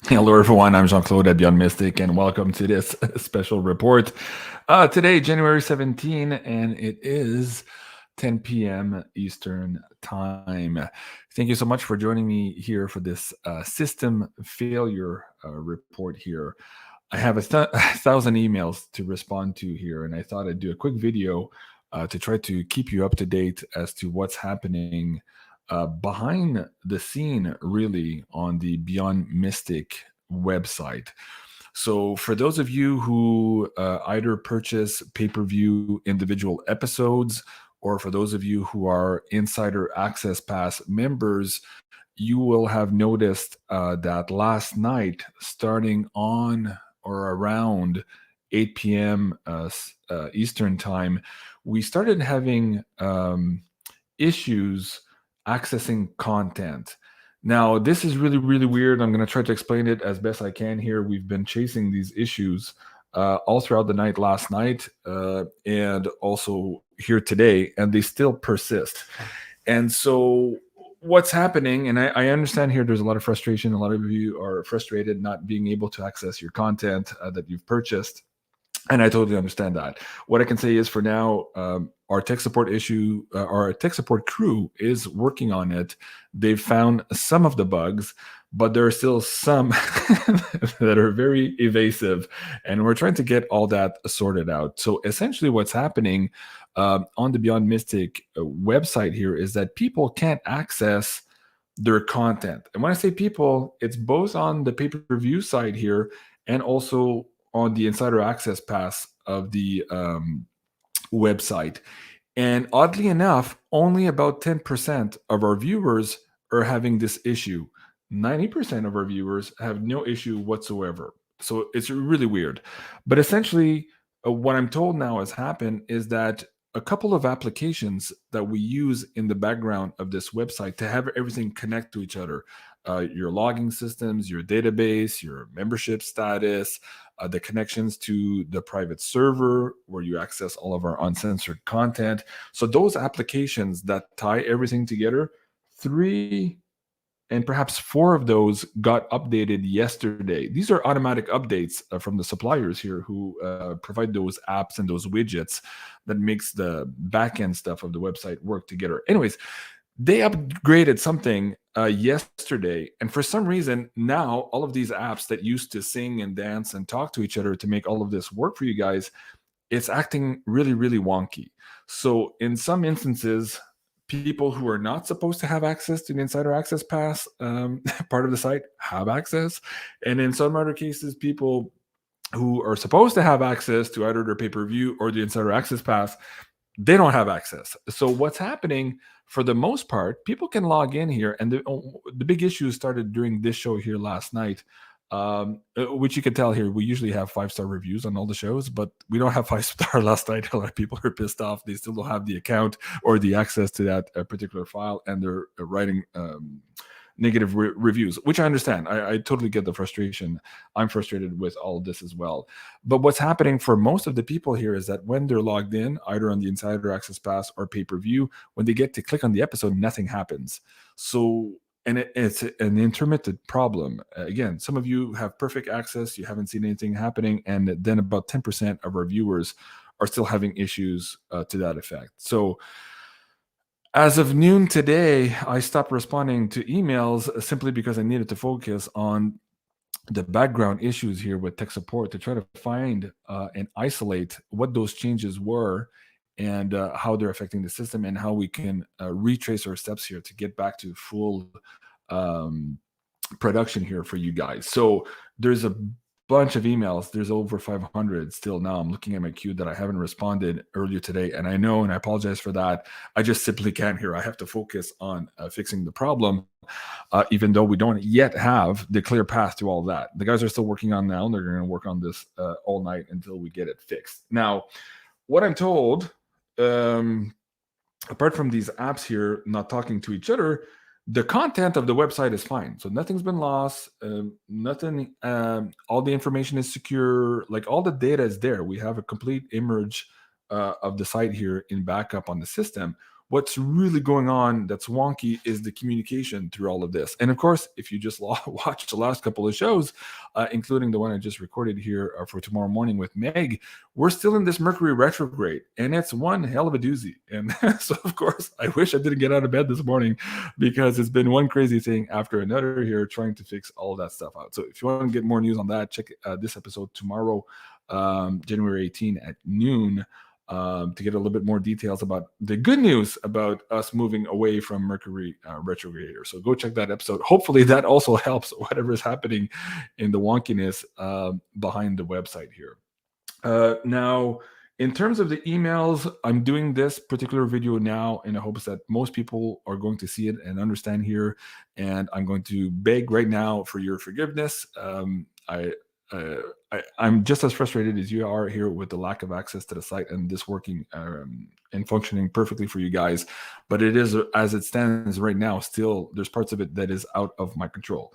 Hello, everyone. I'm Jean-Claude at Beyond Mystic, and welcome to this special report. Today, January 17, and it is 10 p.m. Eastern Time. Thank you so much for joining me here for this system failure report here. I have a thousand emails to respond to here, and I thought I'd do a quick video to try to keep you up to date as to what's happening behind the scene, really, on the Beyond Mystic website. So, for those of you who either purchase pay per view individual episodes, or for those of you who are Insider Access Pass members, you will have noticed that last night, starting on or around 8 p.m. Eastern Time, we started having issues accessing content. Now, this is really, really weird. I'm going to try to explain it as best I can here. We've been chasing these issues all throughout the night last night and also here today, and they still persist. And so, what's happening, and I understand here there's a lot of frustration. A lot of you are frustrated not being able to access your content that you've purchased, and I totally understand that. What I can say is, for now, our tech support crew is working on it. They've found some of the bugs, but there are still some that are very evasive, and we're trying to get all that sorted out. So essentially, what's happening on the Beyond Mystic website here is that people can't access their content. And when I say people, it's both on the pay-per-view side here and also on the Insider Access Pass of the website. And oddly enough, only about 10% of our viewers are having this issue. 90% of our viewers have no issue whatsoever. So it's really weird. But essentially, what I'm told now has happened is that a couple of applications that we use in the background of this website to have everything connect to each other, your logging systems, your database, your membership status, the connections to the private server where you access all of our uncensored content. So those applications that tie everything together, three and perhaps four of those got updated yesterday. These are automatic updates from the suppliers here who provide those apps and those widgets that makes the backend stuff of the website work together. Anyways, they upgraded something yesterday, and for some reason now all of these apps that used to sing and dance and talk to each other to make all of this work for you guys, it's acting really, really wonky. So in some instances, people who are not supposed to have access to the Insider Access Pass part of the site have access, and in some other cases, people who are supposed to have access to either their pay-per-view or the Insider Access Pass, they don't have access. So what's happening, for the most part, people can log in here, and the big issue started during this show here last night, which you can tell here. We usually have 5-star reviews on all the shows, but we don't have 5-star last night. A lot of people are pissed off. They still don't have the account or the access to that particular file, and they're writing negative reviews, which I understand. I totally get the frustration. I'm frustrated with all of this as well. But what's happening for most of the people here is that when they're logged in, either on the Insider Access Pass or pay per view, when they get to click on the episode, nothing happens. So, and it's an intermittent problem. Again, some of you have perfect access, you haven't seen anything happening, and then about 10% of our viewers are still having issues to that effect. So, as of noon today, I stopped responding to emails simply because I needed to focus on the background issues here with tech support to try to find and isolate what those changes were and how they're affecting the system and how we can retrace our steps here to get back to full um, production here for you guys. So there's a bunch of emails. There's over 500 still now. I'm looking at my queue that I haven't responded earlier today. And I know, and I apologize for that. I just simply can't here. I have to focus on fixing the problem, even though we don't yet have the clear path to all that. The guys are still working on now. And they're going to work on this all night until we get it fixed. Now, what I'm told, um, apart from these apps here not talking to each other, the content of the website is fine. So nothing's been lost. Nothing. All the information is secure. Like, all the data is there. We have a complete image of the site here in backup on the system. what's really going on that's wonky is the communication through all of this. And of course, if you just watched the last couple of shows, including the one I just recorded here for tomorrow morning with Meg, we're still in this Mercury retrograde, and it's one hell of a doozy. And so, of course, I wish I didn't get out of bed this morning, because it's been one crazy thing after another here trying to fix all that stuff out. So if you want to get more news on that, check this episode tomorrow, January 18 at noon, to get a little bit more details about the good news about us moving away from Mercury retrograde. So go check that episode. Hopefully that also helps whatever is happening in the wonkiness behind the website here. Now, in terms of the emails, I'm doing this particular video now in the hopes that most people are going to see it and understand here. And I'm going to beg right now for your forgiveness. I'm just as frustrated as you are here with the lack of access to the site and this working and functioning perfectly for you guys. But it is, as it stands right now, still there's parts of it that is out of my control.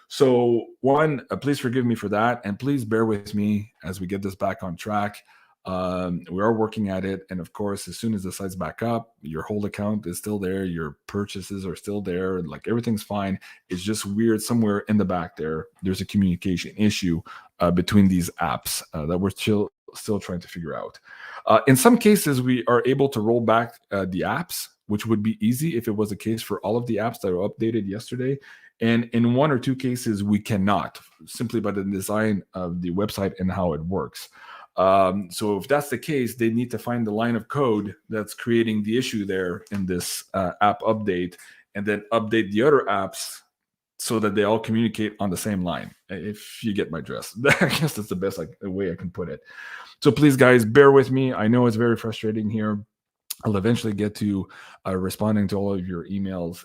So one, please forgive me for that, and please bear with me as we get this back on track. We are working at it, and of course, as soon as the site's back up, your whole account is still there, your purchases are still there, like everything's fine. It's just weird somewhere in the back there's a communication issue between these apps that we're still trying to figure out. In some cases, we are able to roll back the apps, which would be easy if it was the case for all of the apps that were updated yesterday. And in one or two cases, we cannot, simply by the design of the website and how it works. So if that's the case, they need to find the line of code that's creating the issue there in this app update, and then update the other apps so that they all communicate on the same line. If you get my drift, I guess that's the best way I can put it. So please, guys, bear with me. I know it's very frustrating here. I'll eventually get to responding to all of your emails,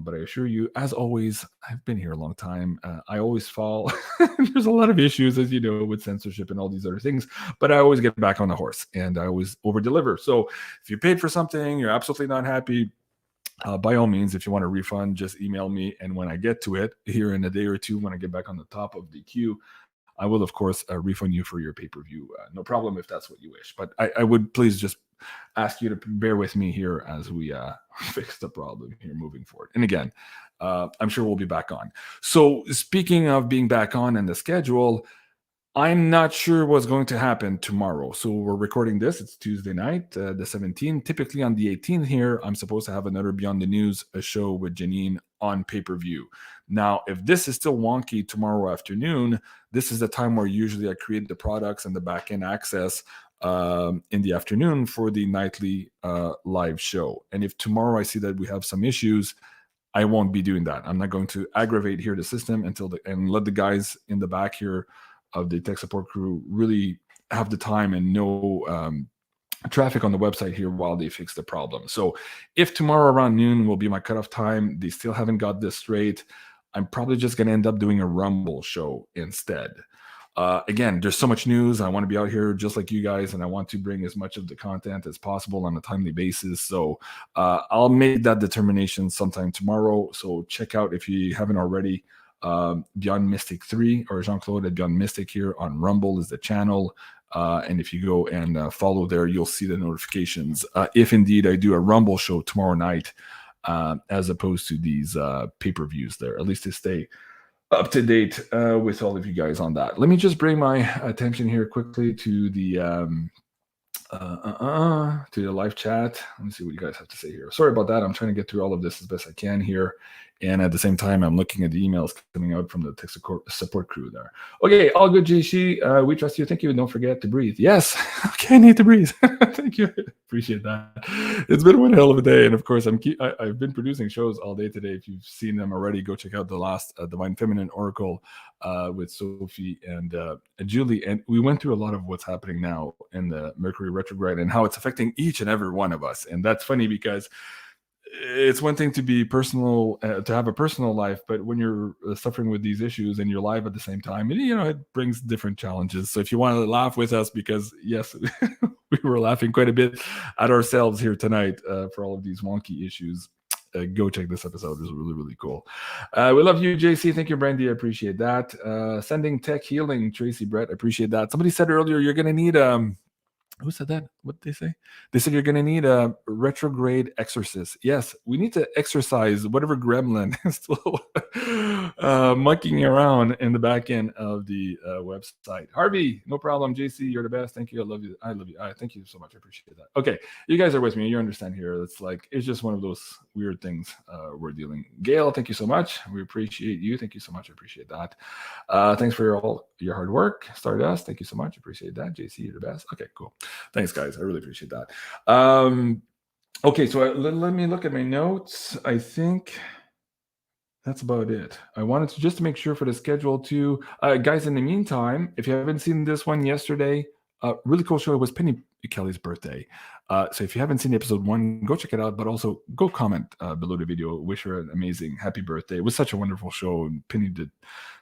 but I assure you, as always, I've been here a long time. I always fall. There's a lot of issues, as you know, with censorship and all these other things, but I always get back on the horse, and I always over-deliver. So if you paid for something, you're absolutely not happy, by all means, if you want a refund, just email me, and when I get to it here in a day or two, when I get back on the top of the queue, I will, of course, refund you for your pay-per-view. No problem if that's what you wish. But I would please just ask you to bear with me here as we fix the problem here moving forward. And again, I'm sure we'll be back on. So speaking of being back on and the schedule, I'm not sure what's going to happen tomorrow. So we're recording this. It's Tuesday night, the 17th. Typically on the 18th here, I'm supposed to have another Beyond the News, a show with Janine on pay-per-view. Now, if this is still wonky tomorrow afternoon, this is the time where usually I create the products and the back-end access in the afternoon for the nightly live show. And if tomorrow I see that we have some issues, I won't be doing that. I'm not going to aggravate here the system and let the guys in the back here of the tech support crew really have the time and no traffic on the website here while they fix the problem. So if tomorrow around noon will be my cutoff time, they still haven't got this straight, I'm probably just going to end up doing a Rumble show instead. Again, there's so much news. I want to be out here just like you guys, and I want to bring as much of the content as possible on a timely basis. So I'll make that determination sometime tomorrow. So check out, if you haven't already, Beyond Mystic 3 or Jean-Claude at Beyond Mystic here on Rumble is the channel. And if you go and follow there, you'll see the notifications. If indeed I do a Rumble show tomorrow night, as opposed to these pay-per-views there, at least to stay up to date with all of you guys on that. Let me just bring my attention here quickly to the live chat. Let me see what you guys have to say here. Sorry about that. I'm trying to get through all of this as best I can here. And at the same time, I'm looking at the emails coming out from the tech support crew there. Okay, all good, JC. We trust you. Thank you. And don't forget to breathe. Yes. Okay, I need to breathe. Thank you. Appreciate that. It's been one hell of a day. And of course, I've been producing shows all day today. If you've seen them already, go check out the last Divine Feminine Oracle with Sophie and Julie. And we went through a lot of what's happening now in the Mercury retrograde and how it's affecting each and every one of us. And that's funny because it's one thing to be personal, to have a personal life, but when you're suffering with these issues and you're live at the same time, it brings different challenges. So if you want to laugh with us, because yes, we were laughing quite a bit at ourselves here tonight for all of these wonky issues, go check this episode. It's really, really cool. We love you, JC. Thank you, Brandy. I appreciate that. Sending tech healing, Tracy Brett. I appreciate that. Somebody said earlier, you're going to need Who said that? What did they say? They said you're going to need a retrograde exorcist. Yes, we need to exorcise whatever gremlin is still monkeying around in the back end of the website. Harvey, no problem. JC, you're the best. Thank you. I love you. I love you. Thank you so much. I appreciate that. Okay, you guys are with me. You understand here. It's just one of those weird things we're dealing. Gail, thank you so much. We appreciate you. Thank you so much. I appreciate that. Thanks for your hard work. Stardust, thank you so much. Appreciate that. JC, you're the best. Okay, cool. Thanks, guys. I really appreciate that. Okay, so let me look at my notes. I think that's about it. I wanted to just make sure for the schedule too. Guys, in the meantime, if you haven't seen this one yesterday, really cool show. It was Penny Kelly's birthday. So if you haven't seen episode 1, go check it out, but also go comment below the video. Wish her an amazing happy birthday. It was such a wonderful show, and Penny did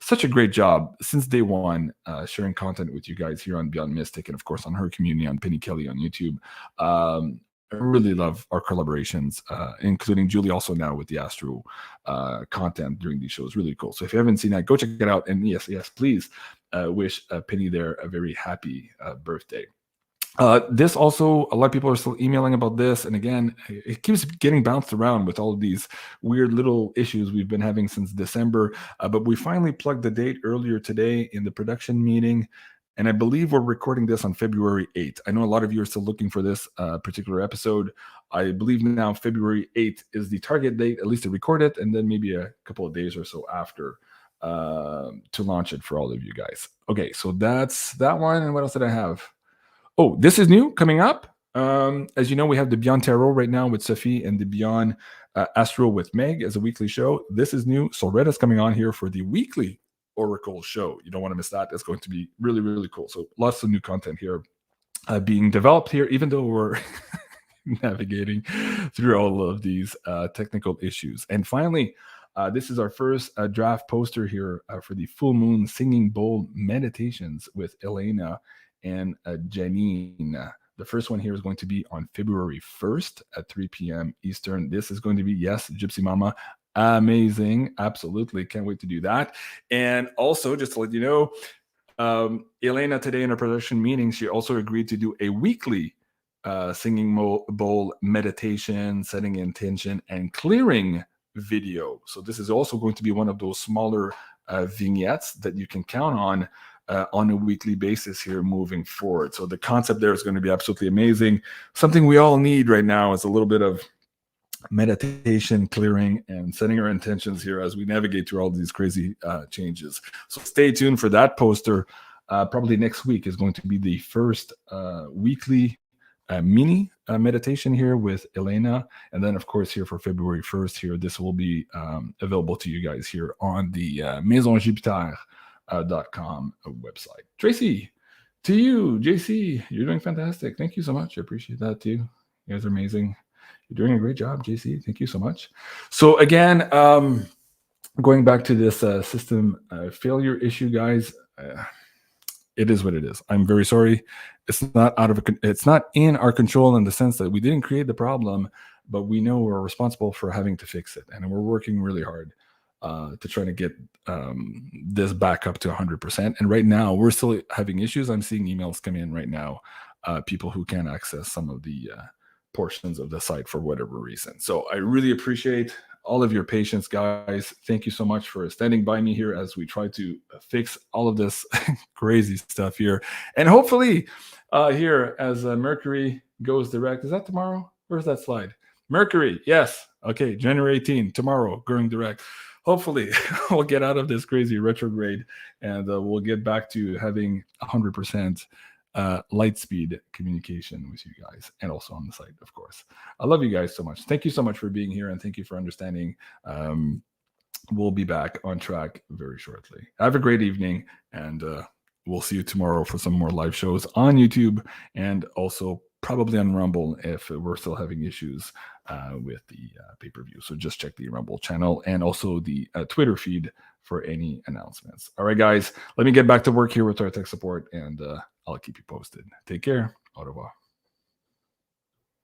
such a great job since day one, sharing content with you guys here on Beyond Mystic, and of course on her community on Penny Kelly on YouTube. I really love our collaborations, including Julie also now with the Astro content during these shows. Really cool. So if you haven't seen that, go check it out. And yes, please wish Penny there a very happy birthday. This also, a lot of people are still emailing about this. And again, it keeps getting bounced around with all of these weird little issues we've been having since December. But we finally plugged the date earlier today in the production meeting. And I believe we're recording this on February 8th. I know a lot of you are still looking for this particular episode. I believe now February 8th is the target date, at least to record it, and then maybe a couple of days or so after to launch it for all of you guys. Okay, so that's that one. And what else did I have? Oh, this is new coming up. As you know, we have the Beyond Tarot right now with Sophie and the Beyond Astro with Meg as a weekly show. This is new. Solretta's coming on here for the weekly Oracle show. You don't want to miss that. It's going to be really, really cool. So lots of new content here being developed here, even though we're navigating through all of these technical issues. And finally, this is our first draft poster here for the Full Moon Singing Bowl Meditations with Elena and Janine. The first one here is going to be on February 1st at 3 p.m. Eastern. This is going to be, yes, Gypsy Mama, amazing. Absolutely. Can't wait to do that. And also, just to let you know, Elena today in a production meeting, she also agreed to do a weekly singing bowl meditation, setting intention, and clearing video. So this is also going to be one of those smaller vignettes that you can count on a weekly basis here moving forward. So the concept there is going to be absolutely amazing. Something we all need right now is a little bit of meditation, clearing, and setting our intentions here as we navigate through all these crazy changes. So stay tuned for that poster. Probably next week is going to be the first weekly mini meditation here with Elena. And then, of course, here for February 1st here, this will be available to you guys here on the MaisonJupiter.com website. Tracy, to you, JC, you're doing fantastic. Thank you so much. I appreciate that too. You guys are amazing. You're doing a great job, JC. Thank you so much. So again, going back to this system failure issue, guys, it is what it is. I'm very sorry. It's not in our control in the sense that we didn't create the problem, but we know we're responsible for having to fix it, and we're working really hard to try to get this back up to 100%. And right now, we're still having issues. I'm seeing emails come in right now, people who can't access some of the portions of the site for whatever reason. So I really appreciate all of your patience, guys. Thank you so much for standing by me here as we try to fix all of this crazy stuff here. And hopefully here as Mercury goes direct, is that tomorrow? Where's that slide? Mercury, yes. Okay, January 18, tomorrow, going direct. Hopefully we'll get out of this crazy retrograde and we'll get back to having 100% light speed communication with you guys, and also on the site, of course. I love you guys so much. Thank you so much for being here, and thank you for understanding. We'll be back on track very shortly. Have a great evening, and we'll see you tomorrow for some more live shows on YouTube, and also probably on Rumble if we're still having issues with the pay-per-view. So just check the Rumble channel and also the Twitter feed for any announcements. All right, guys, let me get back to work here with our tech support, and I'll keep you posted. Take care. Au revoir.